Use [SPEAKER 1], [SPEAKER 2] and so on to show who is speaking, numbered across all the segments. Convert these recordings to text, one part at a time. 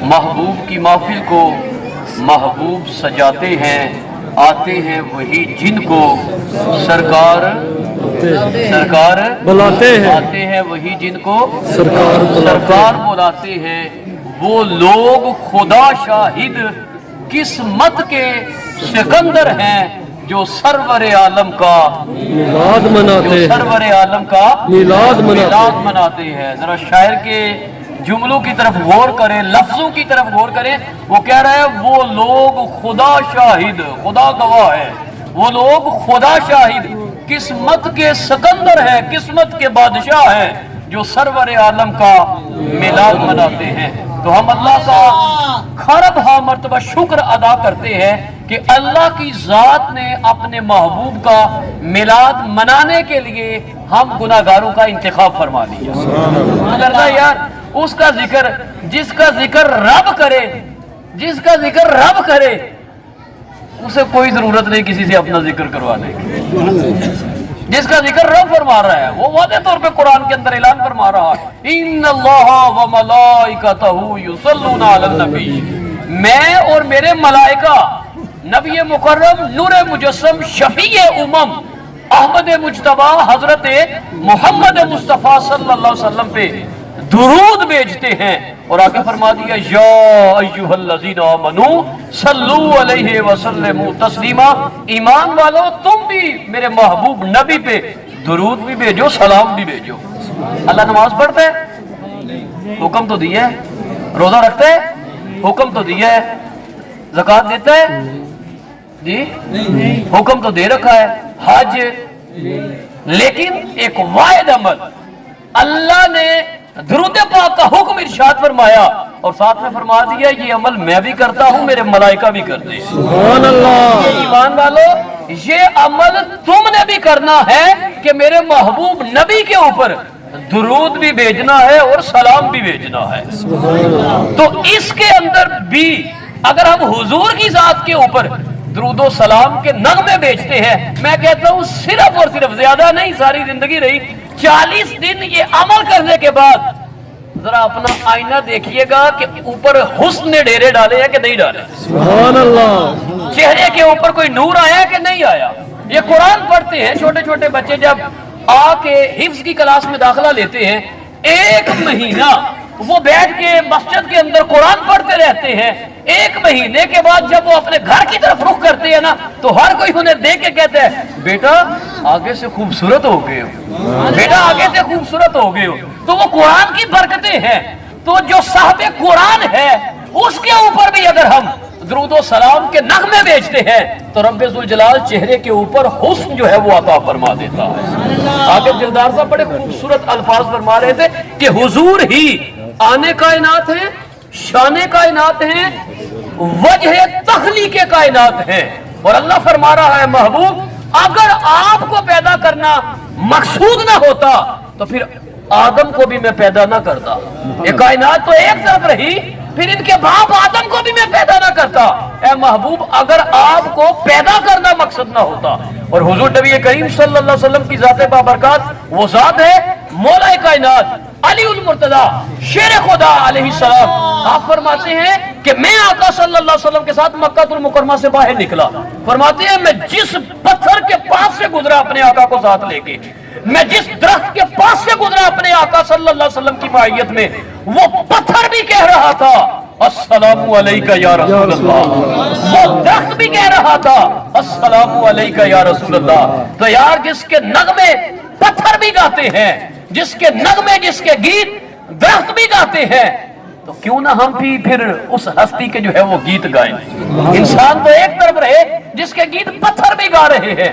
[SPEAKER 1] محبوب کی محفل کو محبوب سجاتے ہیں، آتے ہیں وہی جن کو سرکار
[SPEAKER 2] بلاتے ہیں،
[SPEAKER 1] آتے ہیں وہی جن کو سرکار بلاتے ہیں۔ وہ لوگ خدا شاہد قسمت کے سکندر ہیں جو سرور عالم کا
[SPEAKER 2] میلاد مناتے ہیں،
[SPEAKER 1] سرور عالم کا
[SPEAKER 2] میلاد
[SPEAKER 1] مناتے ہیں۔ ذرا شاعر کے جملوں کی طرف غور کریں، لفظوں کی طرف غور کریں۔ وہ کہہ رہا ہے وہ لوگ خدا شاہد، خدا گواہ ہے، وہ لوگ خدا شاہد قسمت کے سکندر ہیں، قسمت کے بادشاہ ہیں جو سرور عالم کا میلاد مناتے ہیں۔ تو ہم اللہ کا خرب ہاں مرتبہ شکر ادا کرتے ہیں کہ اللہ کی ذات نے اپنے محبوب کا میلاد منانے کے لیے ہم گناہگاروں کا انتخاب فرما دیا۔ اللہ یار اس کا ذکر، جس کا ذکر رب کرے، جس کا ذکر رب کرے، اسے کوئی ضرورت نہیں کسی سے اپنا ذکر کروانے کی۔ جس کا ذکر رب فرما رہا ہے وہ واضح طور پہ قرآن کے اندر اعلان فرما رہا ہے، ان اللہ و ملائکتہ یصلون علی النبی، میں اور میرے ملائکہ نبی مکرم نور مجسم شفیع امم احمد مجتبی حضرت محمد مصطفیٰ صلی اللہ علیہ وسلم پہ درود بھیجتے ہیں۔ اور آگے فرما دیا یا ایھا الذین آمنوا صلوا علیہ وسلموا تسلیما، ایمان والو تم بھی میرے محبوب نبی پہ درود بھی بھیجو، سلام بھی بھیجو۔ اللہ نماز پڑھتا ہے؟ حکم تو دیا ہے۔ روزہ رکھتا ہے؟ حکم تو دیا ہے۔ زکوٰۃ دیتا ہے؟ جی حکم تو دے رکھا ہے۔ حج، لیکن ایک واحد عمل اللہ نے درود پاک کا حکم ارشاد فرمایا اور ساتھ میں فرما دیا یہ عمل میں بھی کرتا ہوں، میرے ملائکہ بھی کرتے ہیں۔
[SPEAKER 2] سبحان اللہ۔
[SPEAKER 1] ایمان والو یہ عمل تم نے بھی کرنا ہے کہ میرے محبوب نبی کے اوپر درود بھی بھیجنا ہے اور سلام بھی بھیجنا ہے۔ تو اس کے اندر بھی اگر ہم حضور کی ذات کے اوپر درود و سلام کے نغمے بیچتے ہیں، میں کہتا ہوں صرف اور صرف، زیادہ نہیں، ساری زندگی رہی 40 دن یہ عمل کرنے کے بعد ذرا اپنا آئینہ دیکھیے گا کہ اوپر حسن نے ڈیرے ڈالے ہیں کہ نہیں ڈالے،
[SPEAKER 2] سبحان اللہ۔
[SPEAKER 1] چہرے کے اوپر کوئی نور آیا کہ نہیں آیا۔ یہ قرآن پڑھتے ہیں چھوٹے چھوٹے بچے، جب آ کے حفظ کی کلاس میں داخلہ لیتے ہیں، 1 مہینہ وہ بیٹھ کے مسجد کے اندر قرآن پڑھتے رہتے ہیں۔ 1 مہینے کے بعد جب وہ اپنے گھر کی طرف رخ کرتے ہیں نا تو ہر کوئی انہیں دیکھ کے کہتا ہے بیٹا آگے سے خوبصورت ہو گئے ہو، بیٹا آگے سے خوبصورت ہو گئے ہو۔ تو وہ قرآن کی برکتیں ہیں۔ تو جو صاحب قرآن ہے اس کے اوپر بھی اگر ہم درود و سلام کے نغمے بیچتے ہیں تو رب ذوالجلال چہرے کے اوپر حسن جو ہے وہ عطا فرما دیتا ہے۔ آگے دلدار صاحب بڑے خوبصورت الفاظ فرما رہے تھے کہ حضور ہی آنے کائنات ہیں، شان کائنات ہیں، وجہ تخلیق کائنات ہیں۔ اور اللہ فرما رہا ہے محبوب اگر آپ کو پیدا کرنا مقصود نہ ہوتا تو پھر آدم کو بھی میں پیدا نہ کرتا۔ یہ کائنات تو ایک طرف رہی، پھر ان کے باپ آدم کو بھی میں پیدا نہ کرتا۔ اے محبوب اگر آپ کو پیدا کرنا مقصد نہ ہوتا، اور حضور نبی کریم صلی اللہ علیہ وسلم کی ذات بابرکات وہ ذات ہے مولا کائنات علی المرتضی شیر خدا علیہ السلام، آپ فرماتے ہیں کہ میں آقا صلی اللہ علیہ وسلم کے ساتھ مکہ المکرمہ سے باہر نکلا، فرماتے ہیں میں جس پتھر کے پاس سے گزرا اپنے آقا کو ساتھ لے کے، میں جس درخت کے پاس سے گزرا اپنے آقا صلی اللہ علیہ وسلم کی معیت میں، وہ پتھر بھی کہہ رہا تھا السلام علیکہ یا رسول اللہ، وہ درخت بھی کہہ رہا تھا السلام علیکہ یا رسول اللہ۔ تو یار جس کے نغمے پتھر بھی گاتے ہیں، جس کے نغمے، جس کے گیت درخت بھی گاتے ہیں، تو کیوں نہ ہم بھی پھر اس ہستی کے جو ہے وہ گیت گائیں۔ انسان تو ایک طرف رہے جس کے گیت پتھر بھی گا رہے ہیں،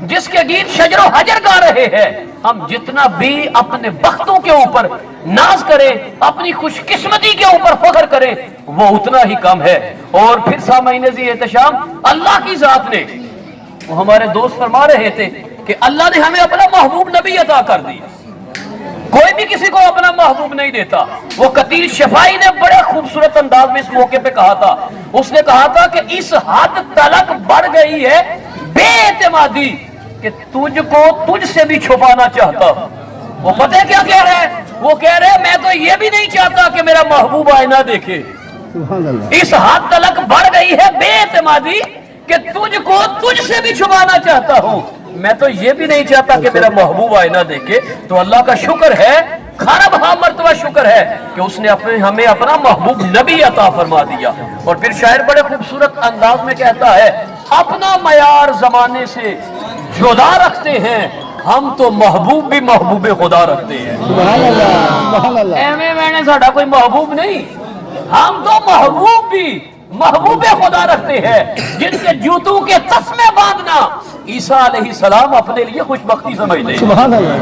[SPEAKER 1] جس کے گیت شجر و حجر گا رہے ہیں۔ ہم جتنا بھی اپنے بختوں کے اوپر ناز کریں، اپنی خوش قسمتی کے اوپر فخر کریں، وہ اتنا ہی کم ہے۔ اور پھر سامعین ذی احتشام اللہ کی ذات نے، وہ ہمارے دوست فرما رہے تھے کہ اللہ نے ہمیں اپنا محبوب نبی عطا کر دیا۔ کوئی بھی کسی کو اپنا محبوب نہیں دیتا۔ وہ قتیل شفائی نے بڑے خوبصورت انداز میں اس موقع پہ کہا تھا، اس نے کہا تھا کہ اس حد تلک بڑھ گئی ہے بے اعتمادی کہ تجھ کو تجھ سے بھی چھپانا چاہتا ہوں۔ وہ پتہ ہے کیا کہہ رہے ہیں؟ وہ کہہ رہے ہیں میں تو یہ بھی نہیں چاہتا کہ میرا محبوب آئینہ دیکھے، इस हद तलक बढ़ गई है बेएतमादी कि तुझको तुझसे भी छुपाना चाहता हूं। मैं तो ये भी नहीं चाहता कि मेरा महबूब आईना देखे। तो अल्लाह का शुक्र है, खरब मर्तबा शुक्र है कि उसने हमें अपना महबूब नबी अता फरमा दिया। और फिर शायर बड़े खूबसूरत अंदाज में कहता है, अपना मयार जमाने से जुदा रखते हैं हम तो महबूब भी महबूब खुदा रखते हैं। एवं मैंने साडा कोई महबूब नहीं, हम तो महबूब भी महबूब खुदा रखते हैं जिनके जूतों के तस्मे बांधना ईसा अलैहिस्सलाम अपने लिए खुशबख्ती समझते हैं।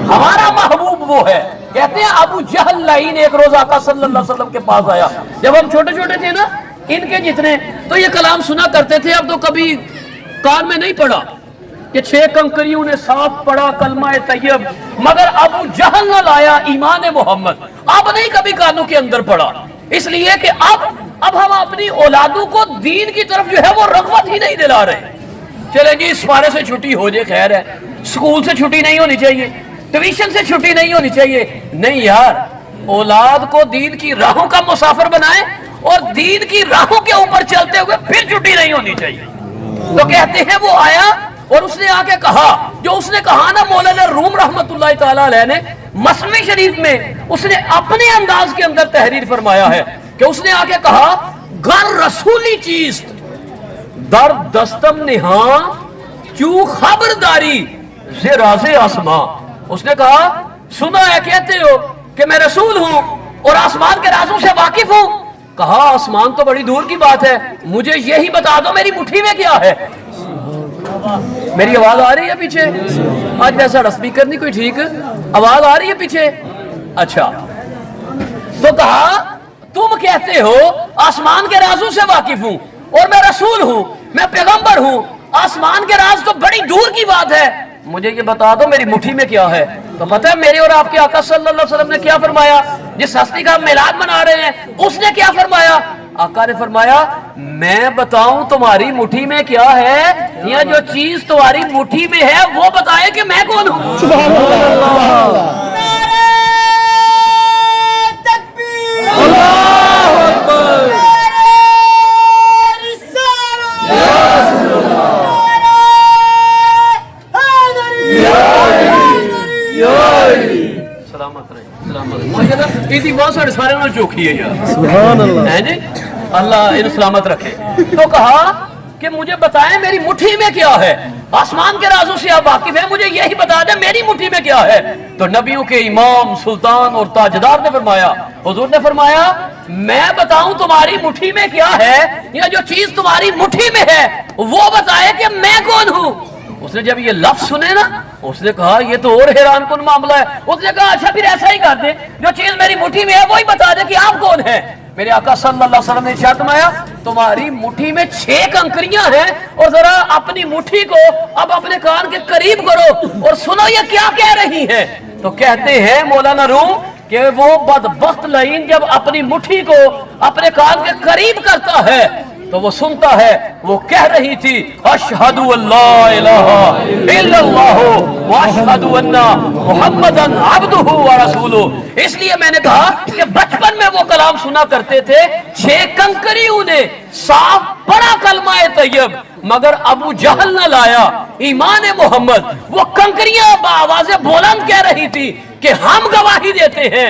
[SPEAKER 1] हमारा महबूब वो है। कहते हैं अबू जहल लाइन एक रोज आका सल्लल्लाहु अलैहि वसल्लम के पास आया। जब हम छोटे छोटे थे ना, इनके जितने, तो ये कलाम सुना करते थे। अब तो कभी कान में नहीं पड़ा कि 6 कंकरियों ने साफ पढ़ा कलमा तैयब, मगर अबू जहल न लाया ईमान मोहम्मद। अब नहीं कभी कानों के अंदर पड़ा, इसलिए कि अब हम अपनी औलादों को दीन की तरफ जो है वो रग़बत ही नहीं दिला रहे। चले जी इस बारे से छुट्टी हो जाए, खैर है, स्कूल से छुट्टी नहीं होनी चाहिए, ट्यूशन से छुट्टी नहीं होनी चाहिए। नहीं यार, औलाद को दीन की राहों का मुसाफिर बनाए और दीन की राहों के ऊपर चलते हुए फिर छुट्टी नहीं होनी चाहिए। तो कहते हैं वो आया और उसने आके कहा, जो उसने कहा ना मौलाना रूम रहमतुल्लाह तआला अलैह ने मसनवी शरीफ में, उसने अपने अंदाज के अंदर तहरीर फरमाया है कि उसने आके कहा, गर रसूली चीज दर दस्तम निहा चू खबरदारी से राज़े आसमां। उसने कहा, सुना है कहते हो कि मैं रसूल हूं और आसमान के राजों से वाकिफ हूं। कहा आसमान तो बड़ी दूर की बात है, मुझे यही बता दो मेरी मुट्ठी में क्या है। मेरी आवाज आ रही है पीछे? आज जैसा स्पीकर नहीं कोई ठीक, आवाज आ रही है पीछे? अच्छा, तो कहा तुम कहते हो आसमान के राजों से वाकिफ हूं और मैं रसूल हूं, मैं पैगंबर हूं, आसमान के राज तो बड़ी दूर की बात है, मुझे ये बता दो मेरी मुट्ठी में क्या है। तो पता है मेरे और आपके आका सल्लल्लाहु अलैहि वसल्लम ने क्या फरमाया? जिस हस्ती का मिलाद मना रहे हैं उसने क्या फरमाया? आका ने फरमाया, मैं बताऊं तुम्हारी मुट्ठी में क्या है, या जो चीज तुम्हारी मुट्ठी में है वो बताए कि मैं कौन हूं।
[SPEAKER 2] सुभान अल्लाह।
[SPEAKER 1] सारे चौखी है यार,
[SPEAKER 2] सुभान अल्लाह,
[SPEAKER 1] है जी, अल्लाह इन सलामत रखे। तो कहा कि मुझे बताएं मेरी मुट्ठी में क्या है, आसमान के राजों से आप वाकिफ हैं, मुझे यही बता दें मेरी मुट्ठी में क्या है। तो नबियों के इमाम, सुल्तान और ताजदार ने फरमाया, हुजूर ने फरमाया, मैं बताऊं तुम्हारी मुट्ठी में क्या है, या जो चीज तुम्हारी मुट्ठी में है वो बताए कि मैं कौन हूं। उसने जब ये लफ्ज सुने ना, उसने कहा ये तो और हैरान कुन मामला है। उसने कहा अच्छा फिर ऐसा ही कर दे, जो चीज मेरी मुट्ठी में है वही बता दे कि आप कौन है। मेरे आका सल्लल्लाहु अलैहि वसल्लम ने इरशाद फरमाया, तुम्हारी मुट्ठी में 6 कंकरियां हैं और जरा अपनी मुट्ठी को अब अपने कान के करीब करो और सुनो ये क्या कह रही है। तो कहते हैं मौलाना रूम कि वो बदबख्त लाइन जब अपनी मुट्ठी को अपने कान के करीब करता है तो वो सुनता है, वो कह रही थी, अशहदु अल्ला इलाहा इल्लल्लाह व अशहदु अन्ना मुहम्मदन अब्दुहु व रसूलुहु। इसलिए मैंने कहा कि बचपन में वो कलाम सुना करते थे, 6 कंकरियों ने साफ पढ़ा कलमा तैयब, मगर अबू जहल न लाया ईमान मोहम्मद। वो कंकरियां आवाज़ें बुलंद कह रही थी कि हम गवाही देते हैं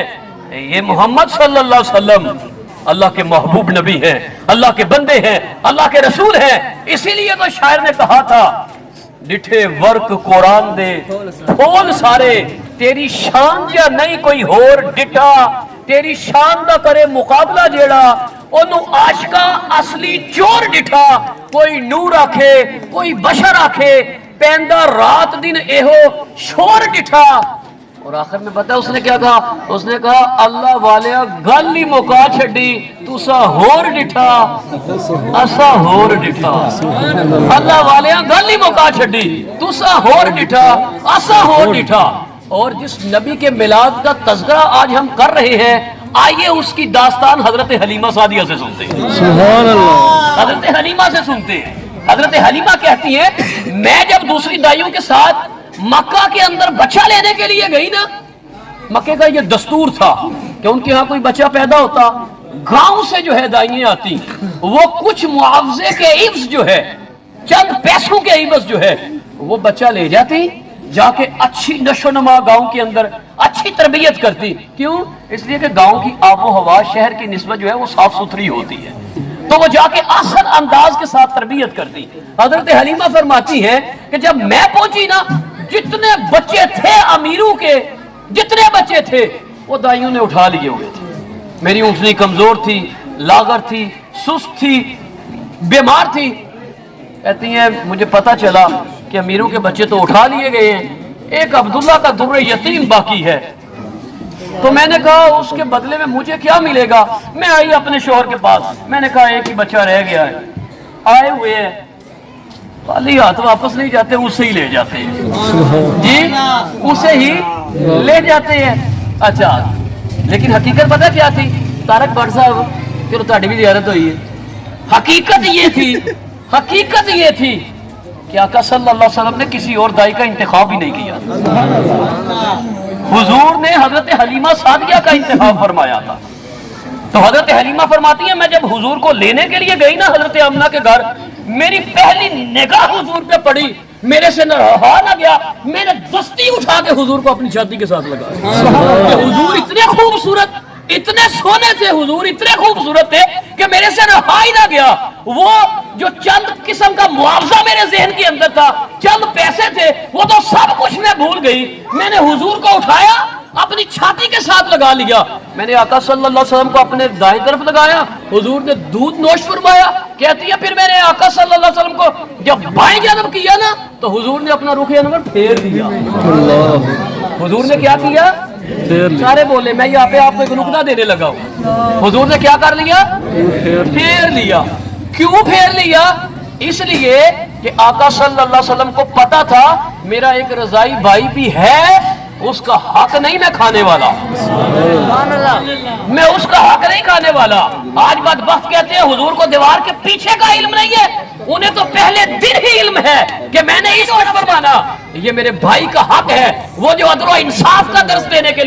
[SPEAKER 1] ये मोहम्मद सल्लल्लाहु अलैहि वसल्लम अल्लाह के महबूब नबी हैं, अल्लाह के बंदे हैं, अल्लाह के रसूल हैं। इसीलिए तो शायर ने कहा था, डिठे वर्क कुरान दे फूल सारे, तेरी शान या नहीं कोई होर डिठा, तेरी शान दा करे मुकाबला जेड़ा, ओनू आशिका असली चोर डिठा। कोई नूर आखे कोई बशर आखे, पैंदा रात दिन एहो शोर डिठा। और आखिर में पता है उसने क्या कहा? उसने कहा अल्लाह वाले गल ही मुका छड़ी, तुसा होर डिठा असा होर डिठा। अल्लाह वाले गल ही मुका छड़ी, तुसा होर डिठा असा होर डिठा। और जिस नबी के मिलाद का तज़किरा आज हम कर रहे हैं, आइए उसकी दास्तान हजरत हलीमा सादिया से सुनते हैं।
[SPEAKER 2] सुभान अल्लाह।
[SPEAKER 1] हजरत हलीमा से सुनते हैं। हजरत हलीमा कहती है, मैं जब दूसरी दाइयों के साथ मक्का के अंदर बच्चा लेने के लिए गई ना, मक्के का ये दस्तूर था कि उनके यहाँ कोई बच्चा पैदा होता गांव से जो है दाइयां आती, वो कुछ मुआवजे के इव्ज जो है, चंद पैसों के इव्ज जो है, वो बच्चा ले जाती, जाके अच्छी नशोनुमा गांव के अंदर अच्छी तरबियत करती। क्यों? इसलिए कि गांव की आबो हवा शहर की निस्बत जो है वो साफ सुथरी होती है, तो वो जाके आसान अंदाज के साथ तरबियत करती। हजरत हलीमा फरमाती हैं कि जब मैं पहुंची ना, जितने बच्चे थे अमीरों के, जितने बच्चे थे वो दाइयों ने उठा लिए हुए थे। मेरी ऊँटनी कमजोर थी, लागर थी, सुस्त थी, बीमार थी। कहती हैं मुझे पता चला कि अमीरों के बच्चे तो उठा लिए गए हैं, एक अब्दुल्ला का दुर्र यतीम बाकी है। तो मैंने कहा उसके बदले में मुझे क्या मिलेगा? मैं आई अपने शोहर के पास, मैंने कहा एक ही बच्चा रह गया है, आए हुए हैं, खाली हाथ वापस नहीं जाते, उसे ही ले जाते हैं जी, उसे ही ले जाते हैं। अच्छा, लेकिन हकीकत पता क्या थी तारक भट्ट साहब? चलो ताड़ी भी ज़ियारत हुई है। हकीकत ये थी कि आका सल्लल्लाहु अलैहि वसल्लम ने किसी और दाई का इंतखाब ही नहीं किया। हुजूर ने हजरत हलीमा सादिया का इंतखाब फरमाया था। तो हजरत हलीमा फरमाती है मैं जब हुजूर को लेने के लिए गई ना हजरत आमना के घर, मेरी पहली निगाह हुजूर पे पड़ी, मेरे से न रहा ना गया, मैंने दस्ती उठा के हुजूर को अपनी छाती के साथ लगाया। हुजूर इतने खूबसूरत, इतने सोने थे, हुजूर इतने खूबसूरत थे कि मेरे से रहा ही ना गया। वो जो चंद किस्म का मुआवजा मेरे ज़हन के अंदर था, चंद पैसे थे, वो तो सब कुछ मैं भूल गई। मैंने हुजूर को उठाया, अपनी छाती के साथ लगा लिया। मैंने आका सल्लल्लाहु अलैहि वसल्लम को अपने दाएं तरफ लगाया, हुजूर ने दूध नोश फरमाया। कहती है फिर मैंने आका सल्लल्लाहु अलैहि वसल्लम को जब बाएं जानब किया ना, तो हुजूर ने अपना रुख अनवर फेर दिया। हुजूर ने क्या किया? सारे बोले, मैं यहाँ पे आपको एक नुकता देने लगा हूँ। हुजूर ने क्या कर लिया? फेर लिया। क्यों फेर लिया? इसलिए कि आका सल्लल्लाहु अलैहि वसल्लम को पता था मेरा एक रजाई भाई भी है, उसका हक नहीं मैं खाने वाला, मैं उसका हक नहीं खाने वाला। आज बदबख्त कहते हैं हुजूर को दीवार के पीछे का इल्म नहीं है, उन्हें तो पहले दिन ही इल्म है कि मैंने इस पर माना ये मेरे भाई का हक है, वो जो अदल व इंसाफ का दर्स देने के